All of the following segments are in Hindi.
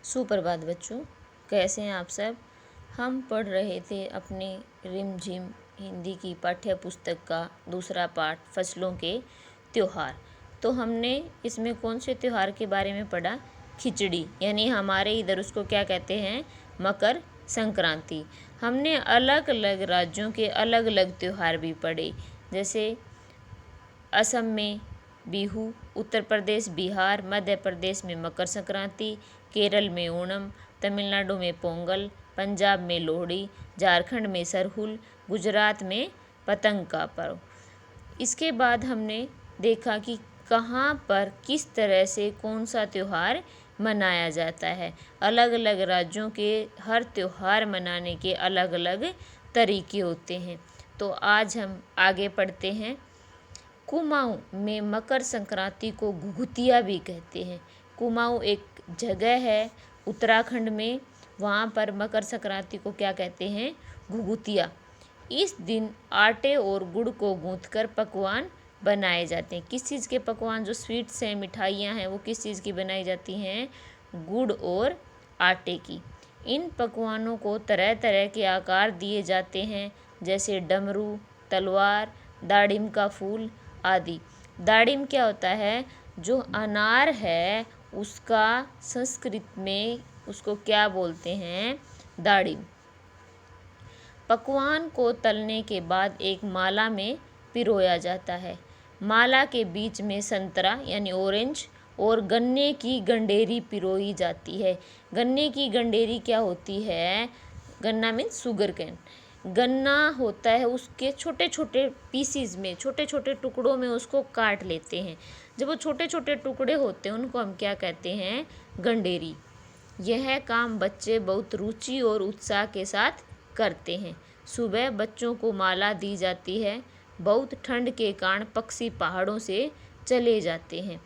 सुप्रभात बच्चों, कैसे हैं आप सब। हम पढ़ रहे थे अपने रिमझिम हिंदी की पाठ्य पुस्तक का दूसरा पाठ फसलों के त्योहार। तो हमने इसमें कौन से त्योहार के बारे में पढ़ा? खिचड़ी, यानी हमारे इधर उसको क्या कहते हैं? मकर संक्रांति। हमने अलग अलग राज्यों के अलग अलग त्योहार भी पढ़े, जैसे असम में बिहू, उत्तर प्रदेश, बिहार, मध्य प्रदेश में मकर संक्रांति, केरल में ओणम, तमिलनाडु में पोंगल, पंजाब में लोहड़ी, झारखंड में सरहुल, गुजरात में पतंग का पर्व। इसके बाद हमने देखा कि कहाँ पर किस तरह से कौन सा त्यौहार मनाया जाता है। अलग अलग राज्यों के हर त्यौहार मनाने के अलग अलग तरीके होते हैं। तो आज हम आगे पढ़ते हैं। कुमाऊं में मकर संक्रांति को घुघुतिया भी कहते हैं। कुमाऊं एक जगह है उत्तराखंड में, वहाँ पर मकर संक्रांति को क्या कहते हैं? घुघुतिया। इस दिन आटे और गुड़ को गूंथकर पकवान बनाए जाते हैं। किस चीज़ के पकवान? जो स्वीट्स हैं, मिठाइयाँ हैं, वो किस चीज़ की बनाई जाती हैं? गुड़ और आटे की। इन पकवानों को तरह तरह के आकार दिए जाते हैं, जैसे डमरू, तलवार, दाड़िम का फूल आदि। दाड़िम क्या होता है? जो अनार है उसका संस्कृत में उसको क्या बोलते हैं? दाड़िम। पकवान को तलने के बाद एक माला में पिरोया जाता है। माला के बीच में संतरा यानी ऑरेंज और गन्ने की गंडेरी पिरोई जाती है। गन्ने की गंडेरी क्या होती है? गन्ना मीन्स शुगर कैन। गन्ना होता है, उसके छोटे छोटे पीसीज में, छोटे छोटे टुकड़ों में उसको काट लेते हैं। जब वो छोटे छोटे टुकड़े होते हैं उनको हम क्या कहते हैं? गंडेरी। यह काम बच्चे बहुत रुचि और उत्साह के साथ करते हैं। सुबह बच्चों को माला दी जाती है। बहुत ठंड के कारण पक्षी पहाड़ों से चले जाते हैं,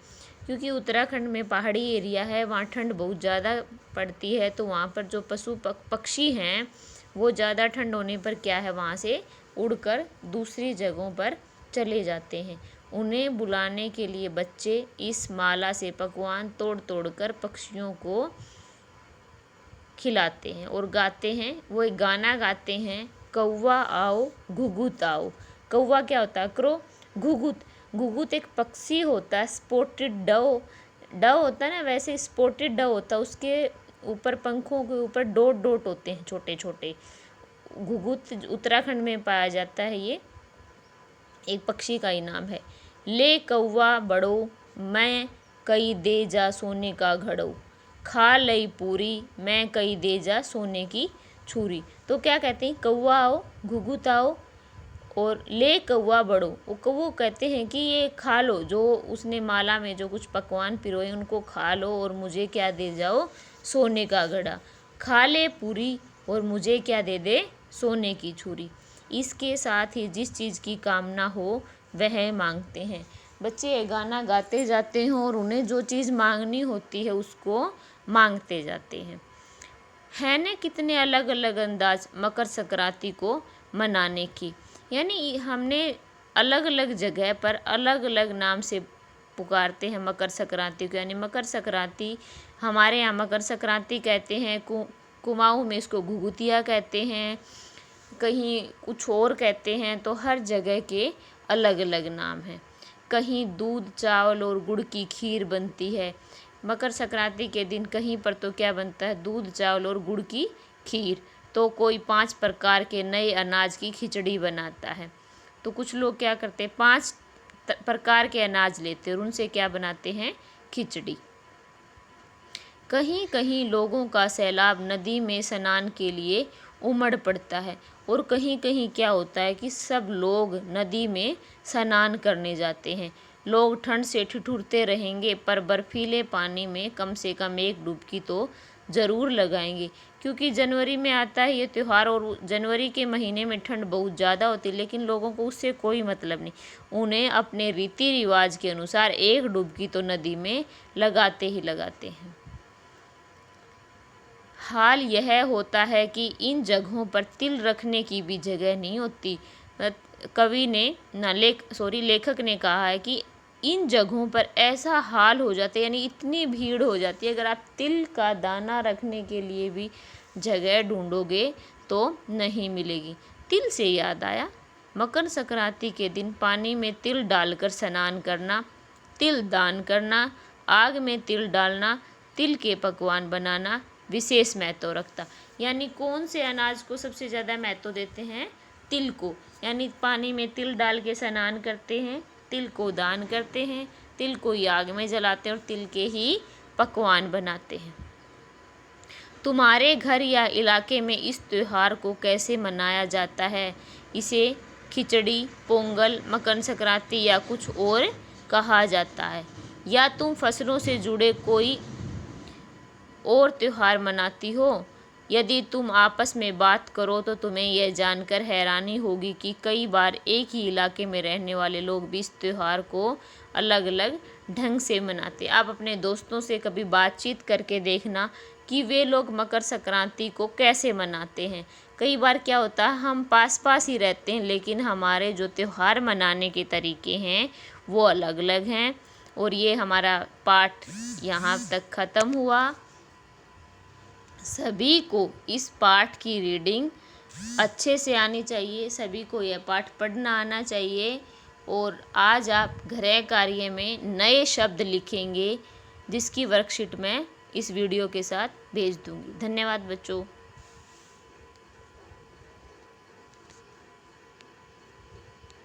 क्योंकि उत्तराखंड में पहाड़ी एरिया है, वहाँ ठंड बहुत ज़्यादा पड़ती है। तो वहाँ पर जो पशु पक्षी हैं वो ज़्यादा ठंड होने पर क्या है, वहाँ से उड़कर दूसरी जगहों पर चले जाते हैं। उन्हें बुलाने के लिए बच्चे इस माला से पकवान तोड़ तोड़ कर पक्षियों को खिलाते हैं और गाते हैं। वो एक गाना गाते हैं, कौवा आओ घुघुत आओ। कौवा क्या होता है? क्रो। घुघुत, घुघुत एक पक्षी होता है, स्पॉटेड डव। डव होता है ना, वैसे स्पॉटेड डव होता है, उसके ऊपर पंखों के ऊपर डॉट डॉट होते हैं छोटे छोटे। घुघुत उत्तराखंड में पाया जाता है। ये एक पक्षी का ही नाम है। ले कौवा बड़ो, मैं कई दे जा सोने का घड़ो। खा लई पूरी, मैं कई दे जा सोने की छुरी। तो क्या कहते हैं? कौवा आओ घुघुत आओ और ले कौवा बड़ो। वो कहते हैं कि ये खा लो, जो उसने माला में जो कुछ पकवान पिरोए उनको खा लो और मुझे क्या दे जाओ? सोने का घड़ा। खा ले पूरी और मुझे क्या दे दे? सोने की छुरी। इसके साथ ही जिस चीज़ की कामना हो वह मांगते हैं। बच्चे ये गाना गाते जाते हैं और उन्हें जो चीज़ मांगनी होती है उसको मांगते जाते हैं। है ना कितने अलग अलग अंदाज मकर संक्रांति को मनाने की। यानी हमने अलग अलग जगह पर अलग अलग नाम से पुकारते हैं मकर संक्रांति को। यानी मकर संक्रांति, हमारे यहाँ मकर संक्रांति कहते हैं, कुमाऊं में इसको घुघुतिया कहते हैं, कहीं कुछ और कहते हैं। तो हर जगह के अलग अलग नाम हैं। कहीं दूध, चावल और गुड़ की खीर बनती है मकर संक्रांति के दिन। कहीं पर तो क्या बनता है? दूध, चावल और गुड़ की खीर। तो कोई 5 प्रकार के नए अनाज की खिचड़ी बनाता है। तो कुछ लोग क्या करते हैं? 5 प्रकार के अनाज लेते हैं और उनसे क्या बनाते हैं? खिचड़ी। कहीं कहीं लोगों का सैलाब नदी में स्नान के लिए उमड़ पड़ता है और कहीं कहीं क्या होता है कि सब लोग नदी में स्नान करने जाते हैं। लोग ठंड से ठिठुरते रहेंगे पर बर्फीले पानी में कम से कम एक डुबकी तो ज़रूर लगाएंगे, क्योंकि जनवरी में आता है ये त्यौहार और जनवरी के महीने में ठंड बहुत ज़्यादा होती है, लेकिन लोगों को उससे कोई मतलब नहीं। उन्हें अपने रीति रिवाज के अनुसार एक डुबकी तो नदी में लगाते ही लगाते हैं। हाल यह होता है कि इन जगहों पर तिल रखने की भी जगह नहीं होती। कवि ने लेखक ने कहा है कि इन जगहों पर ऐसा हाल हो जाता है, यानी इतनी भीड़ हो जाती है, अगर आप तिल का दाना रखने के लिए भी जगह ढूंढोगे तो नहीं मिलेगी। तिल से याद आया, मकर संक्रांति के दिन पानी में तिल डालकर स्नान करना, तिल दान करना, आग में तिल डालना, तिल के पकवान बनाना विशेष महत्व रखता। यानी कौन से अनाज को सबसे ज़्यादा महत्व देते हैं? तिल को। यानी पानी में तिल डाल के स्नान करते हैं, तिल को दान करते हैं, तिल को ही आग में जलाते हैं और तिल के ही पकवान बनाते हैं। तुम्हारे घर या इलाके में इस त्योहार को कैसे मनाया जाता है? इसे खिचड़ी, पोंगल, मकर संक्रांति या कुछ और कहा जाता है? या तुम फसलों से जुड़े कोई और त्योहार मनाती हो? यदि तुम आपस में बात करो तो तुम्हें यह जानकर हैरानी होगी कि कई बार एक ही इलाके में रहने वाले लोग भी इस त्योहार को अलग अलग ढंग से मनाते। आप अपने दोस्तों से कभी बातचीत करके देखना कि वे लोग मकर संक्रांति को कैसे मनाते हैं। कई बार क्या होता है, हम पास पास ही रहते हैं लेकिन हमारे जो त्योहार मनाने के तरीके हैं वो अलग अलग हैं। और ये हमारा पाठ यहाँ तक ख़त्म हुआ। सभी को इस पाठ की रीडिंग अच्छे से आनी चाहिए, सभी को यह पाठ पढ़ना आना चाहिए। और आज आप गृह कार्य में नए शब्द लिखेंगे जिसकी वर्कशीट मैं इस वीडियो के साथ भेज दूँगी। धन्यवाद बच्चों।